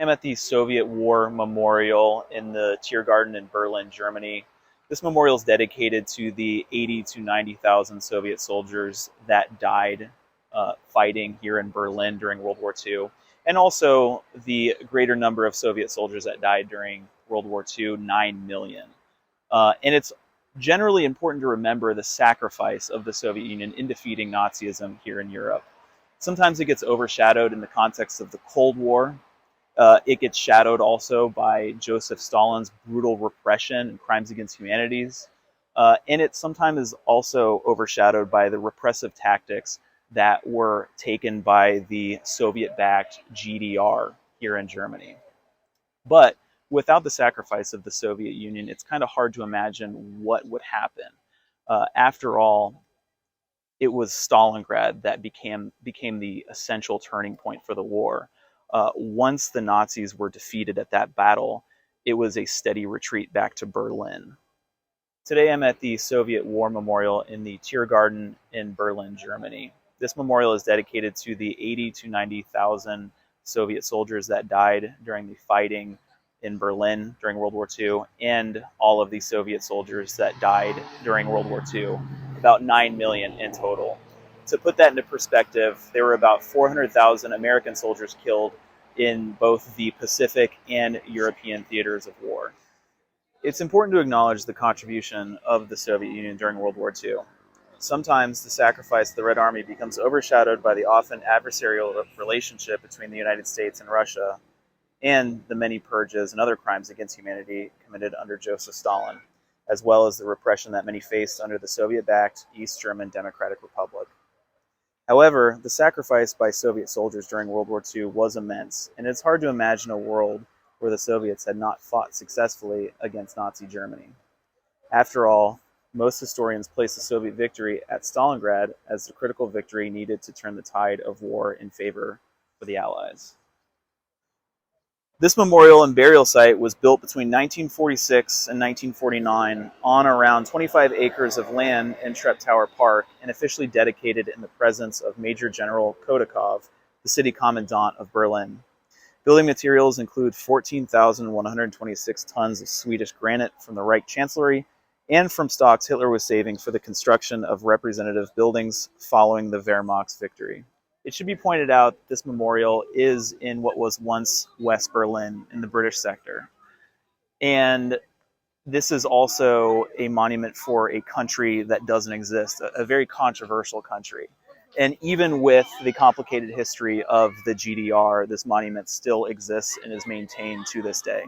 I'm at the Soviet War Memorial in the Tiergarten in Berlin, Germany. This memorial is dedicated to the 80 to 90,000 Soviet soldiers that died fighting here in Berlin during World War II, and also the greater number of Soviet soldiers that died during World War II, 9 million. And it's generally important to remember the sacrifice of the Soviet Union in defeating Nazism here in Europe. Sometimes it gets overshadowed in the context of the Cold War. It gets shadowed also by Joseph Stalin's brutal repression and crimes against humanities. And it sometimes is also overshadowed by the repressive tactics that were taken by the Soviet-backed GDR here in Germany. But without the sacrifice of the Soviet Union, it's kind of hard to imagine what would happen. After all, it was Stalingrad that became the essential turning point for the war. Once the Nazis were defeated at that battle, it was a steady retreat back to Berlin. Today I'm at the Soviet War Memorial in the Tiergarten in Berlin, Germany. This memorial is dedicated to the 80 to 90,000 Soviet soldiers that died during the fighting in Berlin during World War II, and all of the Soviet soldiers that died during World War II, about 9 million in total. To put that into perspective, there were about 400,000 American soldiers killed in both the Pacific and European theaters of war. It's important to acknowledge the contribution of the Soviet Union during World War II. Sometimes the sacrifice of the Red Army becomes overshadowed by the often adversarial relationship between the United States and Russia, and the many purges and other crimes against humanity committed under Joseph Stalin, as well as the repression that many faced under the Soviet-backed East German Democratic Republic. However, the sacrifice by Soviet soldiers during World War II was immense, and it's hard to imagine a world where the Soviets had not fought successfully against Nazi Germany. After all, most historians place the Soviet victory at Stalingrad as the critical victory needed to turn the tide of war in favor for the Allies. This memorial and burial site was built between 1946 and 1949 on around 25 acres of land in Treptower Park and officially dedicated in the presence of Major General Kodakov, the city commandant of Berlin. Building materials include 14,126 tons of Swedish granite from the Reich Chancellery and from stocks Hitler was saving for the construction of representative buildings following the Wehrmacht's victory. It should be pointed out this memorial is in what was once West Berlin in the British sector. And this is also a monument for a country that doesn't exist, a very controversial country. And even with the complicated history of the GDR, this monument still exists and is maintained to this day.